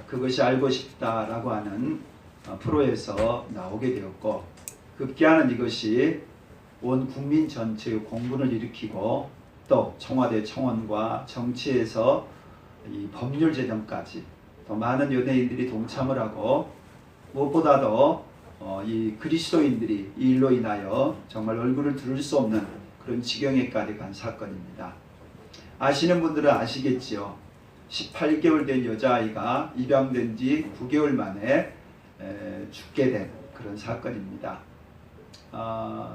그것이 알고 싶다라고 하는 프로에서 나오게 되었고, 급기야는 이것이 온 국민 전체의 공분을 일으키고 또 청와대 청원과 정치에서 이 법률 제정까지 더 많은 연예인들이 동참을 하고, 무엇보다도 이 그리스도인들이 이 일로 인하여 정말 얼굴을 들을 수 없는 그런 지경에까지 간 사건입니다. 아시는 분들은 아시겠지요. 18개월 된 여자아이가 입양된 지 9개월 만에 죽게 된 그런 사건입니다.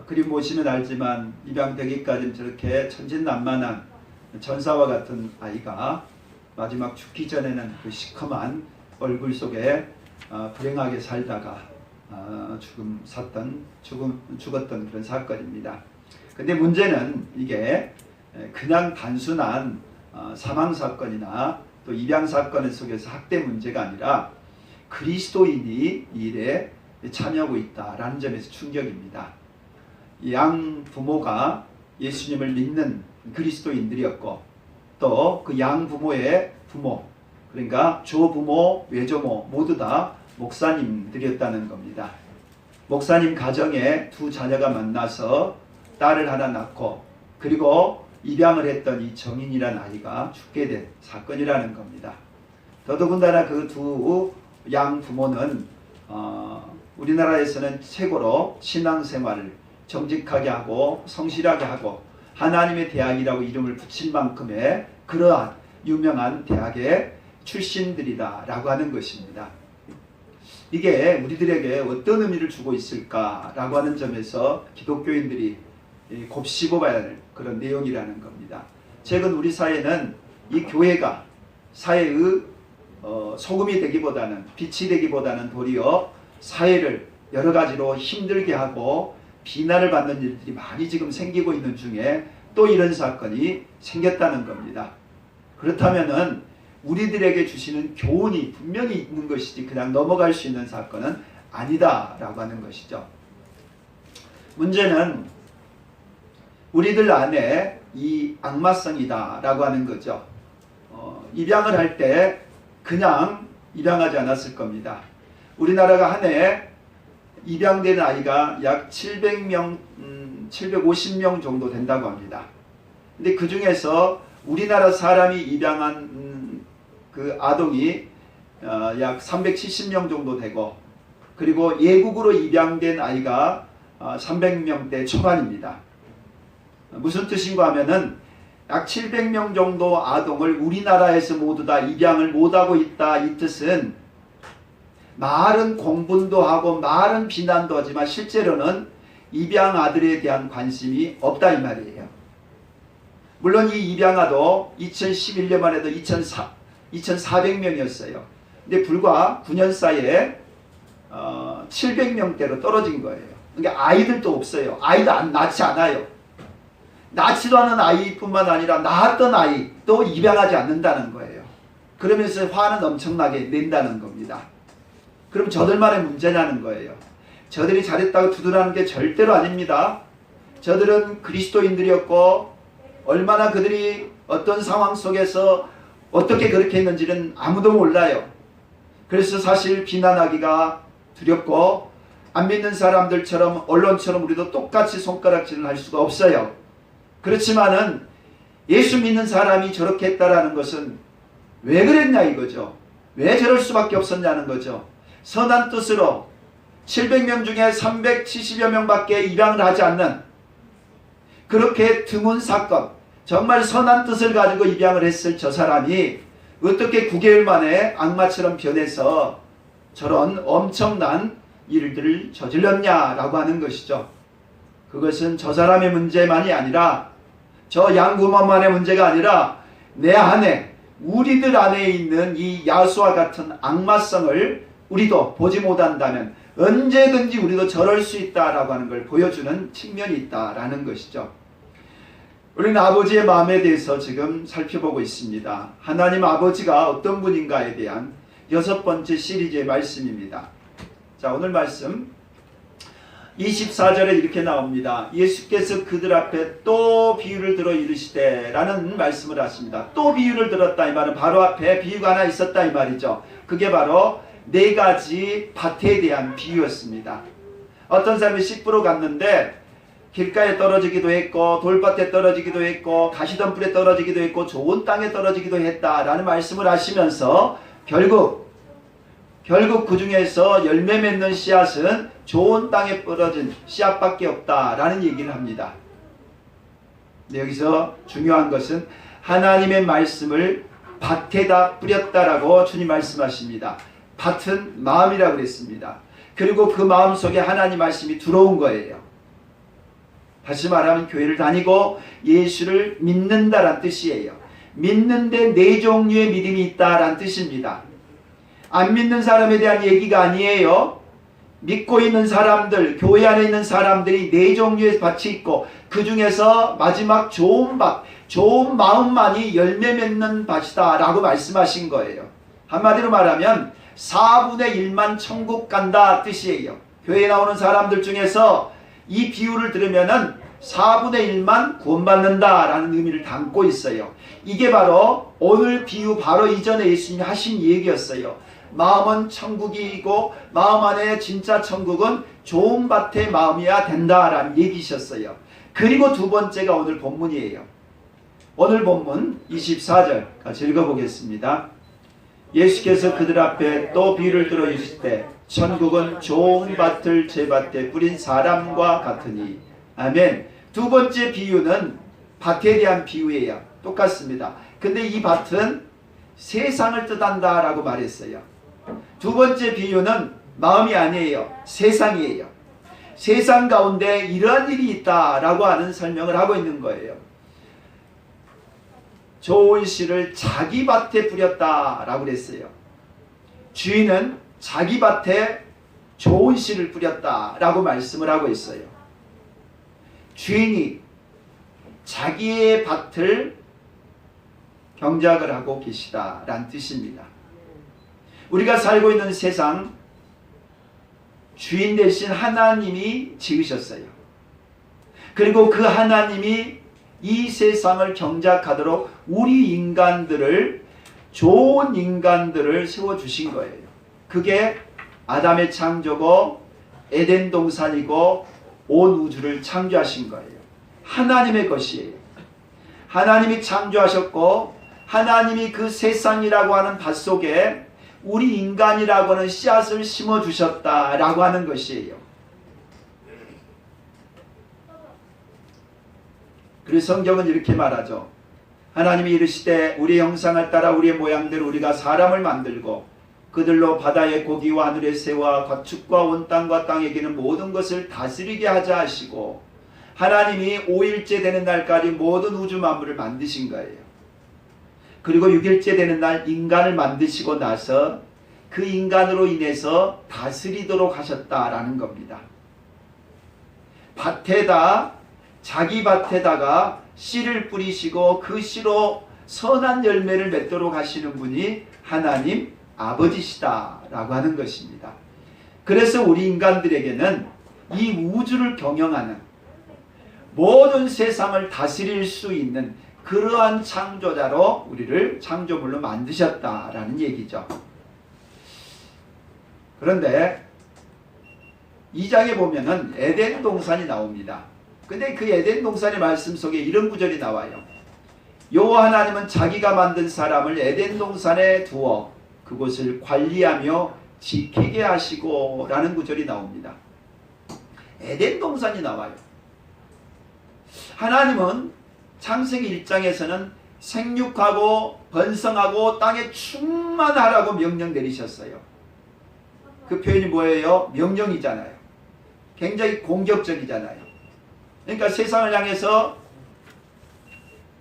그림 보시면 알지만 입양되기까지는 저렇게 천진난만한 전사와 같은 아이가 마지막 죽기 전에는 그 시커먼 얼굴 속에 불행하게 살다가 죽었던 그런 사건입니다. 근데 문제는 이게 그냥 단순한 사망사건이나 또 입양사건 속에서 학대 문제가 아니라 그리스도인이 이 일에 참여하고 있다라는 점에서 충격입니다. 양 부모가 예수님을 믿는 그리스도인들이었고, 또 그 양 부모의 부모, 그러니까 조부모, 외조모 모두 다 목사님들이었다는 겁니다. 목사님 가정에 두 자녀가 만나서 딸을 하나 낳고, 그리고 입양을 했던 이 정인이라는 아이가 죽게 된 사건이라는 겁니다. 더더군다나 그 두 양 부모는 우리나라에서는 최고로 신앙생활을 정직하게 하고 성실하게 하고 하나님의 대학이라고 이름을 붙일 만큼의 그러한 유명한 대학의 출신들이다 라고 하는 것입니다. 이게 우리들에게 어떤 의미를 주고 있을까라고 하는 점에서 기독교인들이 곱씹어 봐야 할 그런 내용이라는 겁니다. 최근 우리 사회는 이 교회가 사회의 소금이 되기보다는, 빛이 되기보다는 도리어 사회를 여러 가지로 힘들게 하고 비난을 받는 일들이 많이 지금 생기고 있는 중에 또 이런 사건이 생겼다는 겁니다. 그렇다면은 우리들에게 주시는 교훈이 분명히 있는 것이지 그냥 넘어갈 수 있는 사건은 아니다라고 하는 것이죠. 문제는 우리들 안에 이 악마성이다라고 하는 거죠. 입양을 할 때 그냥 입양하지 않았을 겁니다. 우리나라가 한 해 입양된 아이가 약 700명, 750명 정도 된다고 합니다. 근데 그 중에서 우리나라 사람이 입양한 그 아동이 약 370명 정도 되고, 그리고 예국으로 입양된 아이가 300명대 초반입니다. 무슨 뜻인가 하면은 약 700명 정도 아동을 우리나라에서 모두 다 입양을 못하고 있다, 이 뜻은 말은 공분도 하고 말은 비난도 하지만 실제로는 입양 아들에 대한 관심이 없다 이 말이에요. 물론 이 입양아도 2011년만 해도 2,400명이었어요. 근데 불과 9년 사이에 700명대로 떨어진 거예요. 그러니까 아이들도 없어요. 아이도 낳지 않아요. 낳지도 않은 아이뿐만 아니라 낳았던 아이도 입양하지 않는다는 거예요. 그러면서 화는 엄청나게 낸다는 겁니다. 그럼 저들만의 문제냐는 거예요. 저들이 잘했다고 두둔하는 게 절대로 아닙니다. 저들은 그리스도인들이었고 얼마나 그들이 어떤 상황 속에서 어떻게 그렇게 했는지는 아무도 몰라요. 그래서 사실 비난하기가 두렵고 안 믿는 사람들처럼 언론처럼 우리도 똑같이 손가락질을 할 수가 없어요. 그렇지만은 예수 믿는 사람이 저렇게 했다라는 것은 왜 그랬냐 이거죠. 왜 저럴 수밖에 없었냐는 거죠. 선한 뜻으로 700명 중에 370여 명밖에 입양을 하지 않는 그렇게 드문 사건, 정말 선한 뜻을 가지고 입양을 했을 저 사람이 어떻게 9개월 만에 악마처럼 변해서 저런 엄청난 일들을 저질렀냐라고 하는 것이죠. 그것은 저 사람의 문제만이 아니라 저 양부모만의 문제가 아니라 내 안에, 우리들 안에 있는 이 야수와 같은 악마성을 우리도 보지 못한다면 언제든지 우리도 저럴 수 있다라고 하는 걸 보여주는 측면이 있다라는 것이죠. 우리는 아버지의 마음에 대해서 지금 살펴보고 있습니다. 하나님 아버지가 어떤 분인가에 대한 6번째 시리즈의 말씀입니다. 자, 오늘 말씀 24절에 이렇게 나옵니다. 예수께서 그들 앞에 또 비유를 들어 이르시되 라는 말씀을 하십니다. 또 비유를 들었다 이 말은 바로 앞에 비유가 하나 있었다 이 말이죠. 그게 바로 4가지 밭에 대한 비유였습니다. 어떤 사람이 씨 뿌러 갔는데 길가에 떨어지기도 했고 돌밭에 떨어지기도 했고 가시덤불에 떨어지기도 했고 좋은 땅에 떨어지기도 했다라는 말씀을 하시면서 결국 그 중에서 열매 맺는 씨앗은 좋은 땅에 떨어진 씨앗밖에 없다라는 얘기를 합니다. 여기서 중요한 것은 하나님의 말씀을 밭에다 뿌렸다라고 주님 말씀하십니다. 밭은 마음이라고 그랬습니다. 그리고 그 마음 속에 하나님 말씀이 들어온 거예요. 다시 말하면 교회를 다니고 예수를 믿는다란 뜻이에요. 믿는데 4종류의 믿음이 있다란 뜻입니다. 안 믿는 사람에 대한 얘기가 아니에요. 믿고 있는 사람들, 교회 안에 있는 사람들이 4종류의 밭이 있고 그 중에서 마지막 좋은 밭, 좋은 마음만이 열매 맺는 밭이다 라고 말씀하신 거예요. 한마디로 말하면 4분의 1만 천국 간다 뜻이에요. 교회에 나오는 사람들 중에서 이 비유를 들으면은 4분의 1만 구원받는다 라는 의미를 담고 있어요. 이게 바로 오늘 비유 바로 이전에 예수님이 하신 얘기였어요. 마음은 천국이고 마음 안에 진짜 천국은 좋은 밭의 마음이어야 된다라는 얘기셨어요. 그리고 두 번째가 오늘 본문이에요. 오늘 본문 24절 같이 읽어보겠습니다. 예수께서 그들 앞에 또 비유를 들어 이르시되 천국은 좋은 밭을 제 밭에 뿌린 사람과 같으니. 아멘. 두 번째 비유는 밭에 대한 비유예요. 똑같습니다. 근데 이 밭은 세상을 뜻한다 라고 말했어요. 두 번째 비유는 마음이 아니에요. 세상이에요. 세상 가운데 이러한 일이 있다 라고 하는 설명을 하고 있는 거예요. 좋은 씨를 자기 밭에 뿌렸다 라고 그랬어요. 주인은 자기 밭에 좋은 씨를 뿌렸다 라고 말씀을 하고 있어요. 주인이 자기의 밭을 경작을 하고 계시다 라는 뜻입니다. 우리가 살고 있는 세상 주인 대신 하나님이 지으셨어요. 그리고 그 하나님이 이 세상을 경작하도록 우리 인간들을, 좋은 인간들을 세워주신 거예요. 그게 아담의 창조고 에덴 동산이고 온 우주를 창조하신 거예요. 하나님의 것이에요. 하나님이 창조하셨고 하나님이 그 세상이라고 하는 밭 속에 우리 인간이라고 하는 씨앗을 심어주셨다라고 하는 것이에요. 그래서 성경은 이렇게 말하죠. 하나님이 이르시되 우리의 형상을 따라 우리의 모양대로 우리가 사람을 만들고 그들로 바다의 고기와 하늘의 새와 가축과 온 땅과 땅에 기는 모든 것을 다스리게 하자 하시고 하나님이 5일째 되는 날까지 모든 우주 만물을 만드신 거예요. 그리고 6일째 되는 날 인간을 만드시고 나서 그 인간으로 인해서 다스리도록 하셨다라는 겁니다. 밭에다, 자기 밭에다가 씨를 뿌리시고 그 씨로 선한 열매를 맺도록 하시는 분이 하나님 아버지시다라고 하는 것입니다. 그래서 우리 인간들에게는 이 우주를 경영하는, 모든 세상을 다스릴 수 있는 그러한 창조자로 우리를 창조물로 만드셨다라는 얘기죠. 그런데 2장에 보면은 에덴 동산이 나옵니다. 근데 그 에덴 동산의 말씀 속에 이런 구절이 나와요. 여호와 하나님은 자기가 만든 사람을 에덴 동산에 두어 그곳을 관리하며 지키게 하시고 라는 구절이 나옵니다. 에덴 동산이 나와요. 하나님은 창세기 1장에서는 생육하고 번성하고 땅에 충만하라고 명령 내리셨어요. 그 표현이 뭐예요? 명령이잖아요. 굉장히 공격적이잖아요. 그러니까 세상을 향해서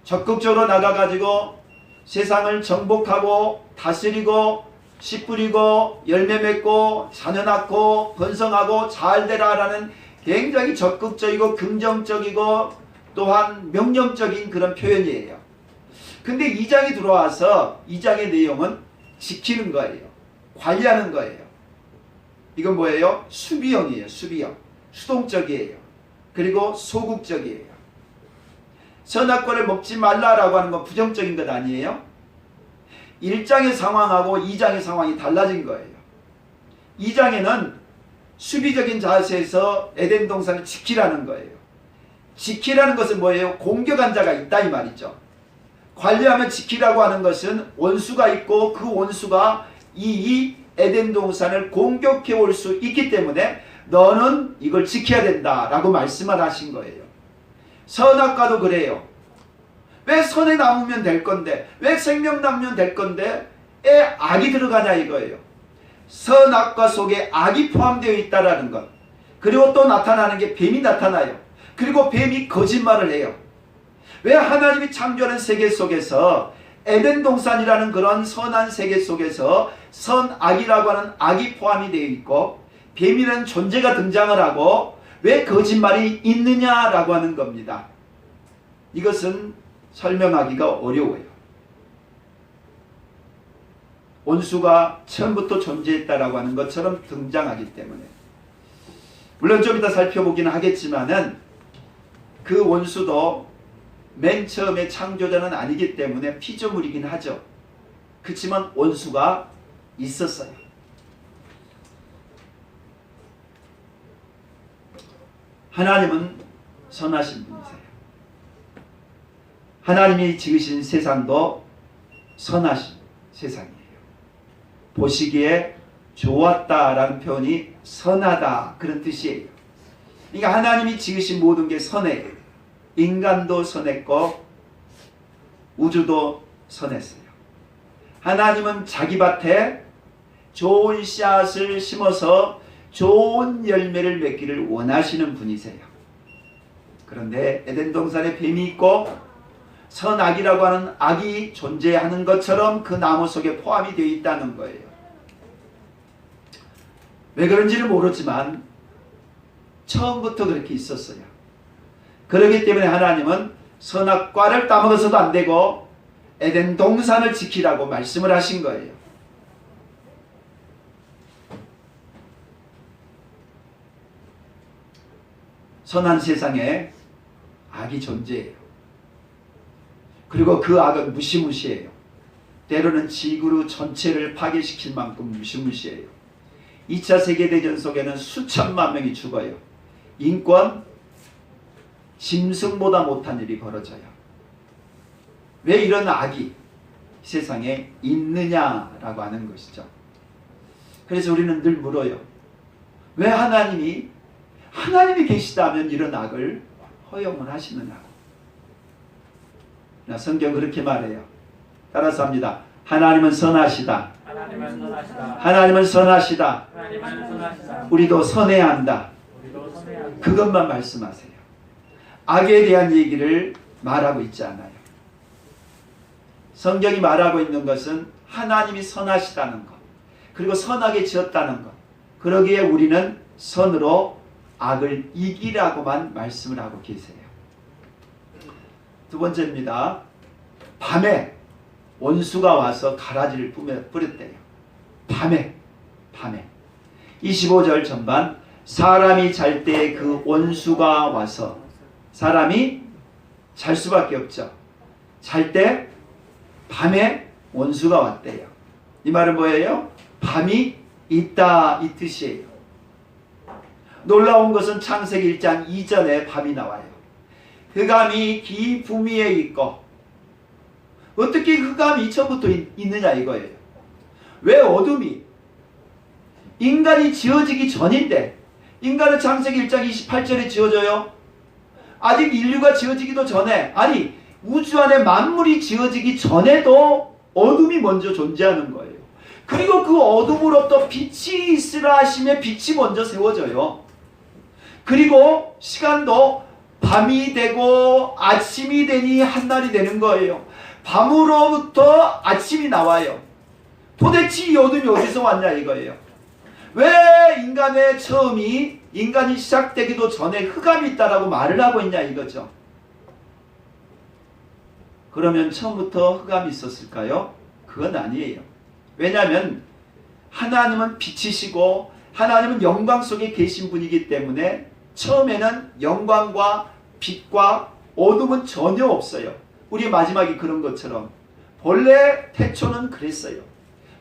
적극적으로 나가가지고 세상을 정복하고 다스리고 씨 뿌리고 열매 맺고 자녀 낳고 번성하고 잘되라라는 굉장히 적극적이고 긍정적이고 또한 명령적인 그런 표현이에요. 근데 2장이 들어와서 2장의 내용은 지키는 거예요. 관리하는 거예요. 이건 뭐예요? 수비형이에요. 수비형. 수동적이에요. 그리고 소극적이에요. 선악과를 먹지 말라라고 하는 건 부정적인 것 아니에요? 1장의 상황하고 2장의 상황이 달라진 거예요. 2장에는 수비적인 자세에서 에덴 동산을 지키라는 거예요. 지키라는 것은 뭐예요? 공격한 자가 있다 이 말이죠. 관리하며 지키라고 하는 것은 원수가 있고 그 원수가 이 에덴 동산을 공격해 올 수 있기 때문에 너는 이걸 지켜야 된다라고 말씀을 하신 거예요. 선악과도 그래요. 왜 선에 남으면 될 건데, 왜 생명 남으면 될 건데 왜 악이 들어가냐 이거예요. 선악과 속에 악이 포함되어 있다라는 것. 그리고 또 나타나는 게 뱀이 나타나요. 그리고 뱀이 거짓말을 해요. 왜 하나님이 창조하는 세계 속에서 에덴 동산이라는 그런 선한 세계 속에서 선악이라고 하는 악이 포함이 되어 있고 뱀이라는 존재가 등장을 하고 왜 거짓말이 있느냐라고 하는 겁니다. 이것은 설명하기가 어려워요. 원수가 처음부터 존재했다라고 하는 것처럼 등장하기 때문에. 물론 좀 이따 살펴보기는 하겠지만은 그 원수도 맨 처음에 창조자는 아니기 때문에 피조물이긴 하죠. 그렇지만 원수가 있었어요. 하나님은 선하신 분이세요. 하나님이 지으신 세상도 선하신 세상이에요. 보시기에 좋았다라는 표현이 선하다 그런 뜻이에요. 그러니까 하나님이 지으신 모든 게 선해요. 인간도 선했고 우주도 선했어요. 하나님은 자기 밭에 좋은 씨앗을 심어서 좋은 열매를 맺기를 원하시는 분이세요. 그런데 에덴 동산에 뱀이 있고 선악이라고 하는 악이 존재하는 것처럼 그 나무 속에 포함이 되어 있다는 거예요. 왜 그런지는 모르지만 처음부터 그렇게 있었어요. 그렇기 때문에 하나님은 선악과를 따먹어서도 안 되고 에덴 동산을 지키라고 말씀을 하신 거예요. 선한 세상에 악이 존재해요. 그리고 그 악은 무시무시해요. 때로는 지구 전체를 파괴시킬 만큼 무시무시해요. 2차 세계대전 속에는 수천만 명이 죽어요. 인권, 짐승보다 못한 일이 벌어져요. 왜 이런 악이 세상에 있느냐라고 하는 것이죠. 그래서 우리는 늘 물어요. 왜 하나님이 계시다면 이런 악을 허용을 하시느냐고. 성경 그렇게 말해요. 따라서 합니다. 하나님은 선하시다. 하나님은 선하시다. 하나님은 선하시다. 하나님은 선하시다. 우리도 선해야 한다. 우리도 선해야 한다. 그것만 말씀하세요. 악에 대한 얘기를 말하고 있지 않아요. 성경이 말하고 있는 것은 하나님이 선하시다는 것, 그리고 선하게 지었다는 것. 그러기에 우리는 선으로 악을 이기라고만 말씀을 하고 계세요. 두 번째입니다. 밤에 원수가 와서 가라지를 뿌렸대요. 밤에 25절 전반 사람이 잘 때 그 원수가 와서, 사람이 잘 수밖에 없죠. 잘 때 밤에 원수가 왔대요. 이 말은 뭐예요? 밤이 있다 이 뜻이에요. 놀라운 것은 창세기 1장 2절에 밤이 나와요. 흑암이 기부미에 있고. 어떻게 흑암이 처음부터 있느냐 이거예요. 왜 어둠이? 인간이 지어지기 전인데, 인간은 창세기 1장 28절에 지어져요. 아직 인류가 지어지기도 전에, 아니 우주 안에 만물이 지어지기 전에도 어둠이 먼저 존재하는 거예요. 그리고 그 어둠으로부터 빛이 있으라 하심에 빛이 먼저 세워져요. 그리고 시간도 밤이 되고 아침이 되니 한날이 되는 거예요. 밤으로부터 아침이 나와요. 도대체 이 어둠이 어디서 왔냐 이거예요. 왜 인간의 처음이, 인간이 시작되기도 전에 흑암이 있다라고 말을 하고 있냐 이거죠. 그러면 처음부터 흑암이 있었을까요? 그건 아니에요. 왜냐하면 하나님은 빛이시고 하나님은 영광 속에 계신 분이기 때문에 처음에는 영광과 빛과 어둠은 전혀 없어요. 우리 마지막이 그런 것처럼 본래 태초는 그랬어요.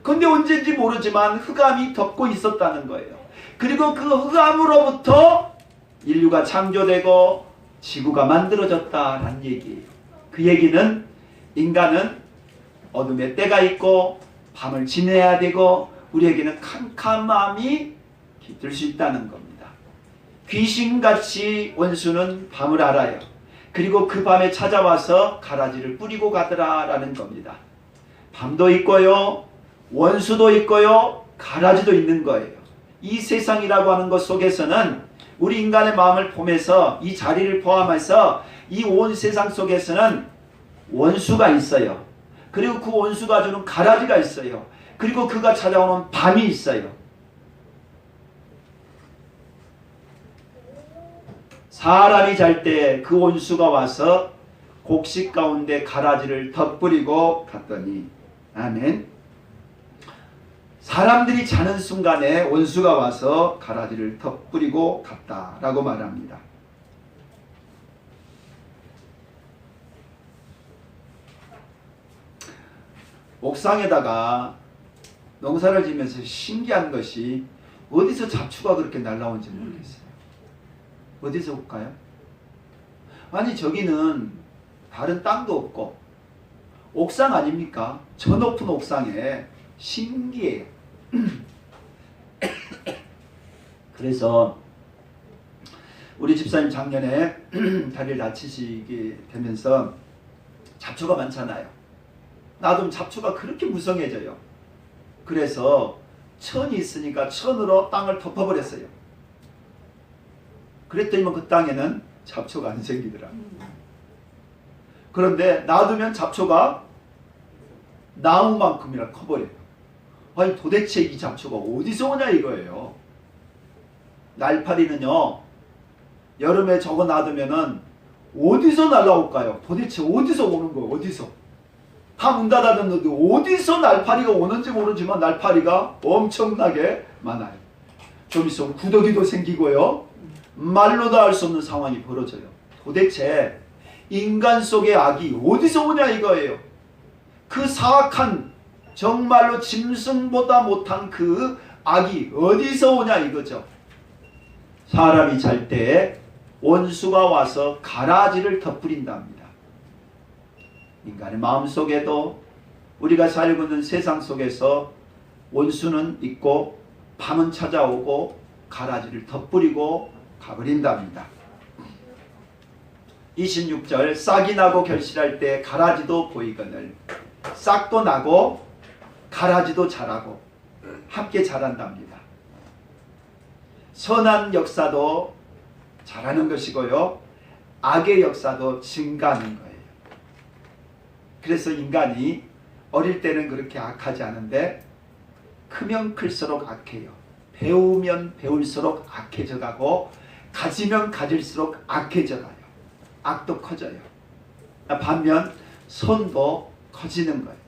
근데 언제인지 모르지만 흑암이 덮고 있었다는 거예요. 그리고 그 흑암으로부터 인류가 창조되고 지구가 만들어졌다라는 얘기예요. 그 얘기는 인간은 어둠의 때가 있고 밤을 지내야 되고 우리에게는 캄캄함이 깃들 수 있다는 겁니다. 귀신같이 원수는 밤을 알아요. 그리고 그 밤에 찾아와서 가라지를 뿌리고 가더라라는 겁니다. 밤도 있고요, 원수도 있고요, 가라지도 있는 거예요. 이 세상이라고 하는 것 속에서는 우리 인간의 마음을 포함해서 이 자리를 포함해서 이 온 세상 속에서는 원수가 있어요. 그리고 그 원수가 주는 가라지가 있어요. 그리고 그가 찾아오는 밤이 있어요. 사람이 잘 때 그 원수가 와서 곡식 가운데 가라지를 덧뿌리고 갔더니, 아멘. 사람들이 자는 순간에 원수가 와서 가라지를 덧뿌리고 갔다라고 말합니다. 옥상에다가 농사를 지면서 신기한 것이 어디서 잡초가 그렇게 날라온지 모르겠어요. 어디서 올까요? 아니 저기는 다른 땅도 없고 옥상 아닙니까? 저 높은 옥상에 신기해요. 그래서 우리 집사님 작년에 다리를 다치시게 되면서 잡초가 많잖아요. 나도 잡초가 그렇게 무성해져요. 그래서 천이 있으니까 천으로 땅을 덮어버렸어요. 그랬더니만 그 땅에는 잡초가 안 생기더라. 그런데 놔두면 잡초가 나무만큼이나 커버려요. 아니 도대체 이 잡초가 어디서 오냐 이거예요. 날파리는요, 여름에 저거 놔두면은 어디서 날라올까요? 도대체 어디서 오는 거예요? 어디서? 다 문 닫았는데 어디서 날파리가 오는지 모르지만 날파리가 엄청나게 많아요. 좀 있으면 구더기도 생기고요, 말로도 할 수 없는 상황이 벌어져요. 도대체 인간 속의 악이 어디서 오냐 이거예요. 그 사악한, 정말로 짐승보다 못한 그 악이 어디서 오냐 이거죠. 사람이 잘 때 원수가 와서 가라지를 덧뿌린답니다. 인간의 마음속에도 우리가 살고 있는 세상 속에서 원수는 있고 밤은 찾아오고 가라지를 덧뿌리고 가버린답니다. 26절, 싹이 나고 결실할 때 가라지도 보이거늘. 싹도 나고 가라지도 자라고 함께 자란답니다. 선한 역사도 자라는 것이고요, 악의 역사도 증가하는 거예요. 그래서 인간이 어릴 때는 그렇게 악하지 않은데 크면 클수록 악해요. 배우면 배울수록 악해져 가고 가지면 가질수록 악해져 가요. 악도 커져요. 반면 선도 커지는 거예요.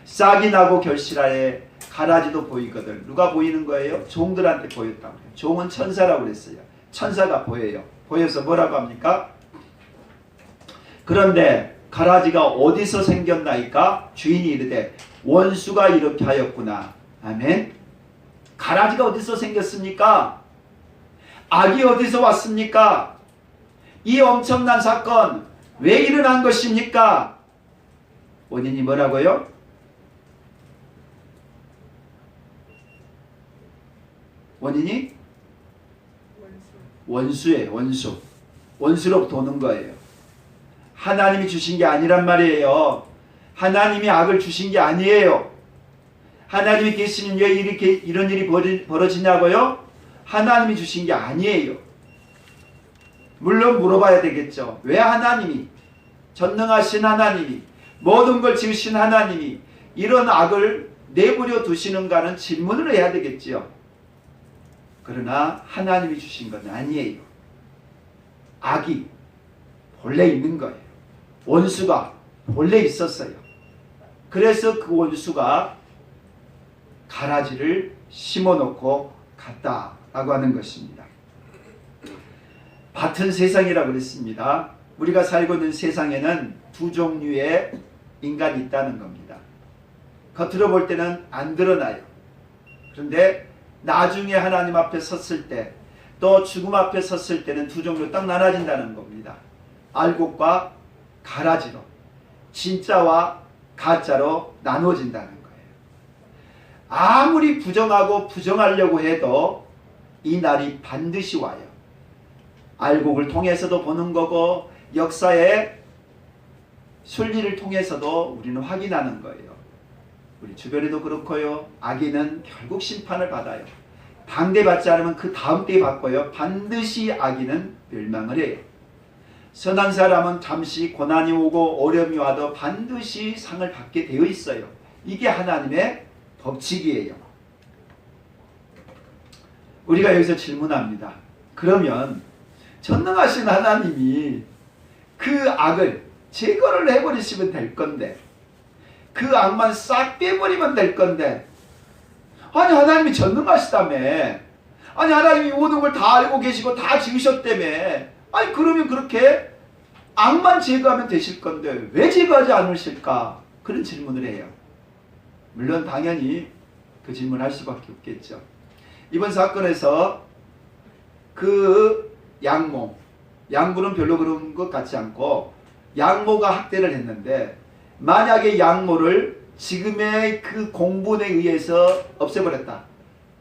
싹이 나고 결실하에 가라지도 보이거든. 누가 보이는 거예요? 종들한테 보였다고 해요. 종은 천사라고 그랬어요. 천사가 보여요. 보여서 뭐라고 합니까? 그런데 가라지가 어디서 생겼나이까? 주인이 이르되 원수가 이렇게 하였구나. 아멘. 가라지가 어디서 생겼습니까? 악이 어디서 왔습니까? 이 엄청난 사건 왜 일어난 것입니까? 원인이 뭐라고요? 원인이 원수예요. 원수. 원수로부터 오는 거예요. 하나님이 주신 게 아니란 말이에요. 하나님이 악을 주신 게 아니에요. 하나님이 계시면 왜 이렇게 이런 일이 벌어지냐고요? 하나님이 주신 게 아니에요. 물론 물어봐야 되겠죠. 왜 하나님이, 전능하신 하나님이, 모든 걸 지으신 하나님이 이런 악을 내버려 두시는가는 질문을 해야 되겠지요. 그러나 하나님이 주신 건 아니에요. 악이 본래 있는 거예요. 원수가 본래 있었어요. 그래서 그 원수가 가라지를 심어놓고 갔다라고 하는 것입니다. 같은 세상이라고 그랬습니다. 우리가 살고 있는 세상에는 두 종류의 인간이 있다는 겁니다. 겉으로 볼 때는 안 드러나요. 그런데 나중에 하나님 앞에 섰을 때, 또 죽음 앞에 섰을 때는 두 종류로 딱 나눠진다는 겁니다. 알곡과 가라지로, 진짜와 가짜로 나눠진다는 거예요. 아무리 부정하고 부정하려고 해도 이 날이 반드시 와요. 알곡을 통해서도 보는 거고 역사의 순리를 통해서도 우리는 확인하는 거예요. 우리 주변에도 그렇고요. 악인은 결국 심판을 받아요. 당대받지 않으면 그 다음 때에 받고요. 반드시 악인은 멸망을 해요. 선한 사람은 잠시 고난이 오고 어려움이 와도 반드시 상을 받게 되어 있어요. 이게 하나님의 법칙이에요. 우리가 여기서 질문합니다. 그러면 전능하신 하나님이 그 악을 제거를 해버리시면 될 건데, 그 악만 싹 빼버리면 될 건데, 아니 하나님이 전능하시다며, 아니 하나님이 모든 걸 다 알고 계시고 다 지으셨다며, 아니 그러면 그렇게 악만 제거하면 되실 건데 왜 제거하지 않으실까? 그런 질문을 해요. 물론 당연히 그 질문을 할 수밖에 없겠죠. 이번 사건에서 그 양모는 별로 그런 것 같지 않고 양모가 학대를 했는데, 만약에 양모를 지금의 그 공분에 의해서 없애버렸다,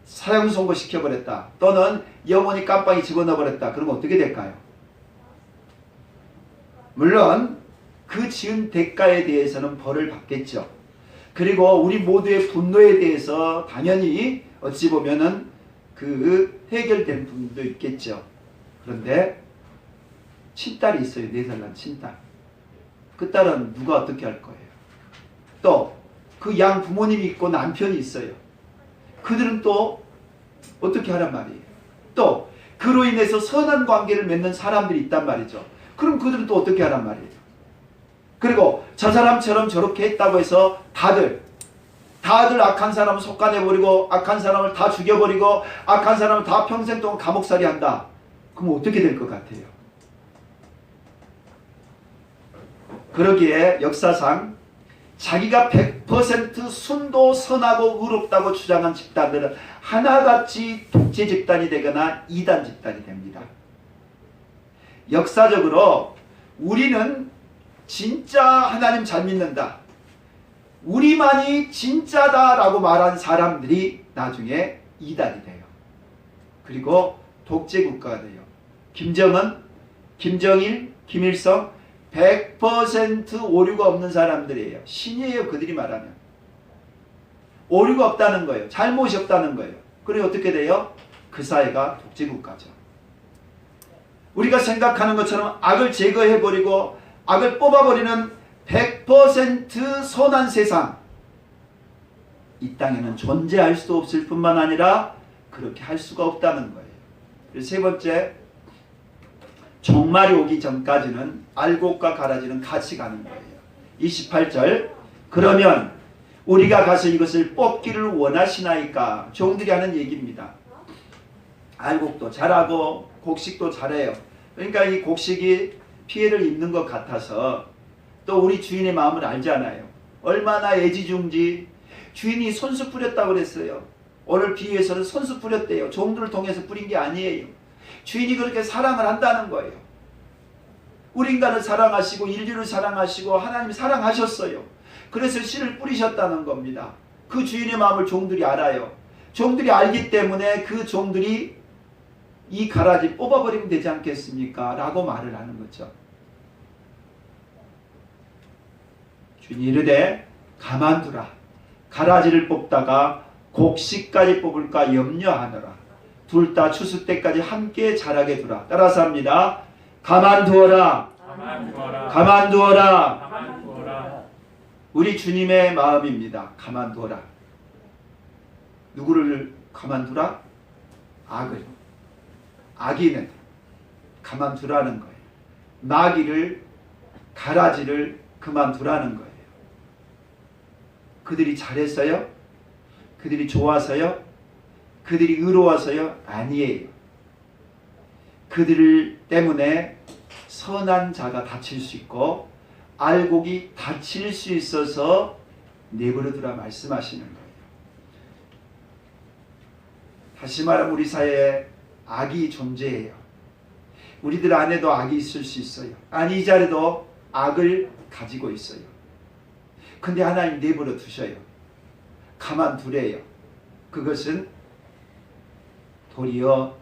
사형 선고시켜버렸다, 또는 영원히 깜빵에 집어넣어버렸다, 그러면 어떻게 될까요? 물론 그 지은 대가에 대해서는 벌을 받겠죠. 그리고 우리 모두의 분노에 대해서 당연히 어찌 보면은 그 해결된 부분도 있겠죠. 그런데 친딸이 있어요. 4살 난 친딸. 그 딸은 누가 어떻게 할 거예요? 또 그 양 부모님이 있고 남편이 있어요. 그들은 또 어떻게 하란 말이에요? 또 그로 인해서 선한 관계를 맺는 사람들이 있단 말이죠. 그럼 그들은 또 어떻게 하란 말이에요? 그리고 저 사람처럼 저렇게 했다고 해서 다들 악한 사람을 속아내버리고 악한 사람을 다 죽여버리고 악한 사람을 다 평생 동안 감옥살이 한다. 그럼 어떻게 될 것 같아요? 그러기에 역사상 자기가 100% 순도 선하고 의롭다고 주장한 집단들은 하나같이 독재 집단이 되거나 이단 집단이 됩니다. 역사적으로 우리는 진짜 하나님 잘 믿는다, 우리만이 진짜다라고 말한 사람들이 나중에 이단이 돼요. 그리고 독재국가가 돼요. 김정은, 김정일, 김일성 100% 오류가 없는 사람들이에요. 신이에요. 그들이 말하면 오류가 없다는 거예요. 잘못이 없다는 거예요. 그리고 어떻게 돼요? 그 사회가 독재국가죠. 우리가 생각하는 것처럼 악을 제거해버리고 악을 뽑아버리는 100% 선한 세상, 이 땅에는 존재할 수도 없을 뿐만 아니라 그렇게 할 수가 없다는 거예요. 그래서 세 번째, 종말이 오기 전까지는 알곡과 가라지는 같이 가는 거예요. 28절, 그러면 우리가 가서 이것을 뽑기를 원하시나이까? 종들이 하는 얘기입니다. 알곡도 잘하고 곡식도 잘해요. 그러니까 이 곡식이 피해를 입는 것 같아서, 또 우리 주인의 마음을 알잖아요. 얼마나 애지중지, 주인이 손수 뿌렸다고 그랬어요. 오늘 비유에서는 손수 뿌렸대요. 종들을 통해서 뿌린 게 아니에요. 주인이 그렇게 사랑을 한다는 거예요. 우리 인간을 사랑하시고 인류를 사랑하시고 하나님이 사랑하셨어요. 그래서 씨를 뿌리셨다는 겁니다. 그 주인의 마음을 종들이 알아요. 종들이 알기 때문에 그 종들이 이 가라지 뽑아버리면 되지 않겠습니까? 라고 말을 하는 거죠. 주인이 이르되 가만두라. 가라지를 뽑다가 곡식까지 뽑을까 염려하노라. 둘 다 추수 때까지 함께 자라게 두라. 따라서 합니다. 가만두어라. 가만두어라. 가만두어라. 가만두어라. 우리 주님의 마음입니다. 가만두어라. 누구를 가만두라? 악을. 악인은 가만두라는 거예요. 마귀를, 가라지를 그만두라는 거예요. 그들이 잘했어요? 그들이 좋아서요? 그들이 의로워서요? 아니에요. 그들 때문에 선한 자가 다칠 수 있고 알곡이 다칠 수 있어서 내버려두라 말씀하시는 거예요. 다시 말하면 우리 사회에 악이 존재해요. 우리들 안에도 악이 있을 수 있어요. 아니 이 자리도 악을 가지고 있어요. 근데 하나님 내버려 두셔요. 가만두래요. 그것은 도리어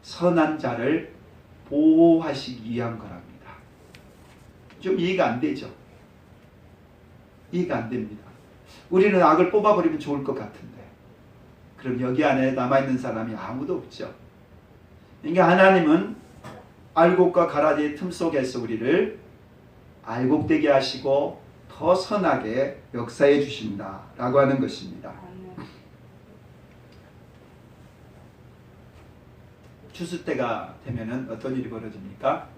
선한 자를 보호하시기 위한 거랍니다. 좀 이해가 안 되죠? 이해가 안 됩니다. 우리는 악을 뽑아버리면 좋을 것 같은데 그럼 여기 안에 남아있는 사람이 아무도 없죠. 그러니까 하나님은 알곡과 가라지의 틈 속에서 우리를 알곡되게 하시고 더 선하게 역사해 주신다라고 하는 것입니다. 추수 때가 되면은 어떤 일이 벌어집니까?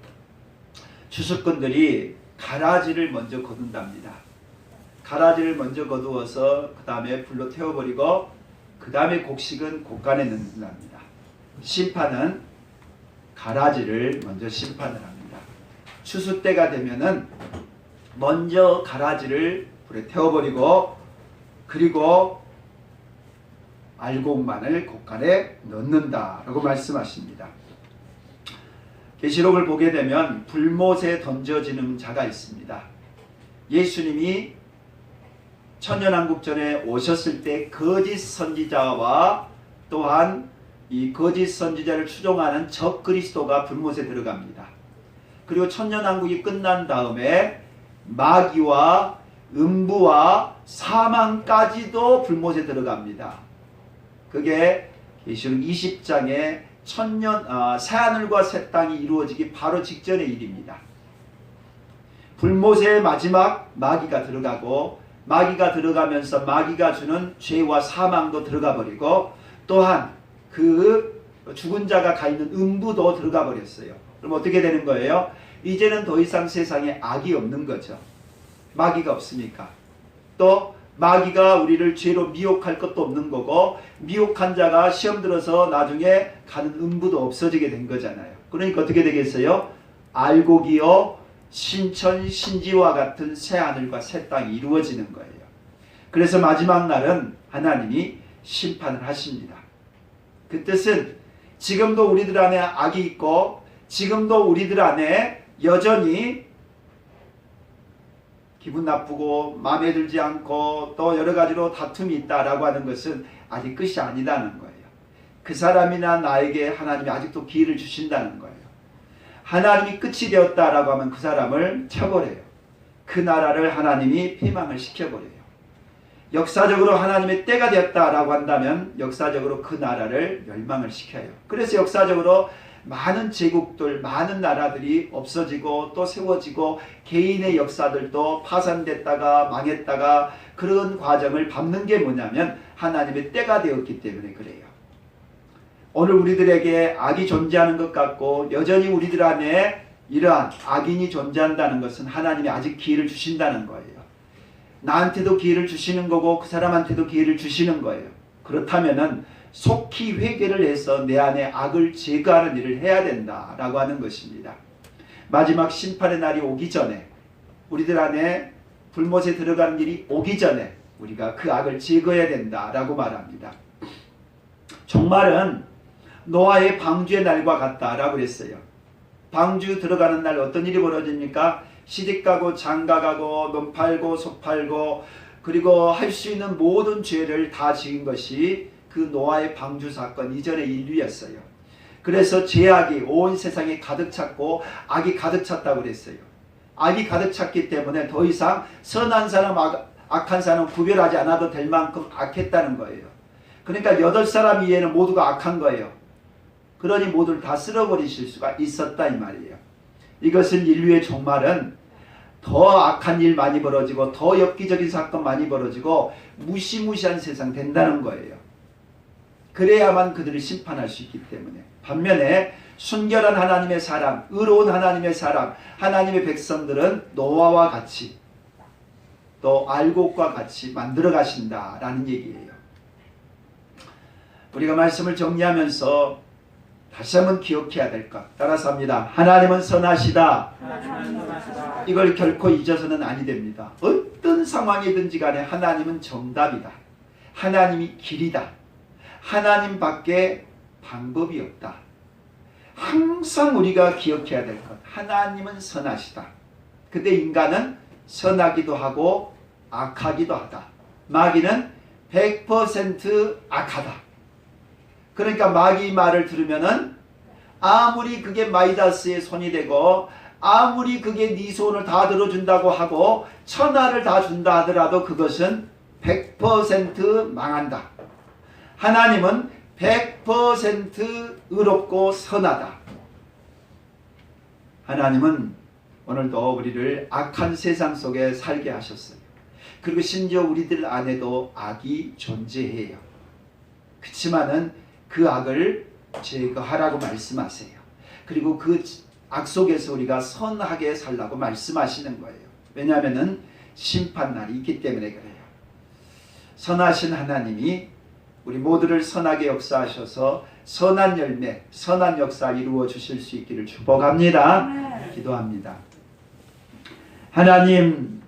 추수꾼들이 가라지를 먼저 거둔답니다. 가라지를 먼저 거두어서 그 다음에 불로 태워버리고 그 다음에 곡식은 곡간에 넣는답니다. 심판은 가라지를 먼저 심판을 합니다. 추수 때가 되면은 먼저 가라지를 불에 태워버리고 그리고 알곡만을 곡간에 넣는다라고 말씀하십니다. 계시록을 보게 되면 불못에 던져지는 자가 있습니다. 예수님이 천년왕국전에 오셨을 때 거짓 선지자와 또한 이 거짓 선지자를 추종하는 적 그리스도가 불못에 들어갑니다. 그리고 천년왕국이 끝난 다음에 마귀와 음부와 사망까지도 불못에 들어갑니다. 그게 계시록 20장에 새하늘과 새 땅이 이루어지기 바로 직전의 일입니다. 불못의 마지막 마귀가 들어가고 마귀가 들어가면서 마귀가 주는 죄와 사망도 들어가 버리고 또한 그 죽은 자가 가 있는 음부도 들어가 버렸어요. 그럼 어떻게 되는 거예요? 이제는 더 이상 세상에 악이 없는 거죠. 마귀가 없으니까. 또 마귀가 우리를 죄로 미혹할 것도 없는 거고 미혹한 자가 시험 들어서 나중에 가는 음부도 없어지게 된 거잖아요. 그러니까 어떻게 되겠어요? 알곡이요 신천 신지와 같은 새하늘과 새 땅이 이루어지는 거예요. 그래서 마지막 날은 하나님이 심판을 하십니다. 그 뜻은 지금도 우리들 안에 악이 있고 지금도 우리들 안에 여전히 기분 나쁘고 마음에 들지 않고 또 여러 가지로 다툼이 있다라고 하는 것은 아직 끝이 아니다는 거예요. 그 사람이나 나에게 하나님이 아직도 기회를 주신다는 거예요. 하나님이 끝이 되었다라고 하면 그 사람을 쳐버려요. 그 나라를 하나님이 폐망을 시켜버려요. 역사적으로 하나님의 때가 되었다라고 한다면 역사적으로 그 나라를 멸망을 시켜요. 그래서 역사적으로 많은 제국들, 많은 나라들이 없어지고 또 세워지고 개인의 역사들도 파산됐다가 망했다가 그런 과정을 밟는 게 뭐냐면 하나님의 때가 되었기 때문에 그래요. 오늘 우리들에게 악이 존재하는 것 같고 여전히 우리들 안에 이러한 악인이 존재한다는 것은 하나님이 아직 기회를 주신다는 거예요. 나한테도 기회를 주시는 거고 그 사람한테도 기회를 주시는 거예요. 그렇다면은 속히 회개를 해서 내 안에 악을 제거하는 일을 해야 된다라고 하는 것입니다. 마지막 심판의 날이 오기 전에 우리들 안에 불못에 들어가는 일이 오기 전에 우리가 그 악을 제거해야 된다라고 말합니다. 종말은 노아의 방주의 날과 같다라고 그랬어요. 방주 들어가는 날 어떤 일이 벌어집니까? 시집가고 장가가고 놈 팔고 소 팔고 그리고 할 수 있는 모든 죄를 다 지은 것이 그 노아의 방주 사건 이전의 인류였어요. 그래서 죄악이 온 세상에 가득 찼고 악이 가득 찼다고 그랬어요. 악이 가득 찼기 때문에 더 이상 선한 사람 악한 사람 구별하지 않아도 될 만큼 악했다는 거예요. 그러니까 8사람 이외에는 모두가 악한 거예요. 그러니 모두를 다 쓸어버리실 수가 있었다 이 말이에요. 이것은 인류의 종말은 더 악한 일 많이 벌어지고 더 엽기적인 사건 많이 벌어지고 무시무시한 세상 된다는 거예요. 그래야만 그들을 심판할 수 있기 때문에. 반면에 순결한 하나님의 사람, 의로운 하나님의 사람, 하나님의 백성들은 노아와 같이 또 알곡과 같이 만들어 가신다라는 얘기예요. 우리가 말씀을 정리하면서 다시 한번 기억해야 될 것. 따라서 합니다. 하나님은 선하시다. 하나님은 선하시다. 이걸 결코 잊어서는 아니 됩니다. 어떤 상황이든지 간에 하나님은 정답이다. 하나님이 길이다. 하나님밖에 방법이 없다. 항상 우리가 기억해야 될 것. 하나님은 선하시다. 근데 인간은 선하기도 하고 악하기도 하다. 마귀는 100% 악하다. 그러니까 마귀 말을 들으면은 아무리 그게 마이다스의 손이 되고 아무리 그게 네 소원을 다 들어준다고 하고 천하를 다 준다 하더라도 그것은 100% 망한다. 하나님은 100% 의롭고 선하다. 하나님은 오늘도 우리를 악한 세상 속에 살게 하셨어요. 그리고 심지어 우리들 안에도 악이 존재해요. 그렇지만은 그 악을 제거하라고 말씀하세요. 그리고 그 악 속에서 우리가 선하게 살라고 말씀하시는 거예요. 왜냐하면은 심판날이 있기 때문에 그래요. 선하신 하나님이 우리 모두를 선하게 역사하셔서 선한 열매, 선한 역사 이루어 주실 수 있기를 축복합니다. 기도합니다. 하나님,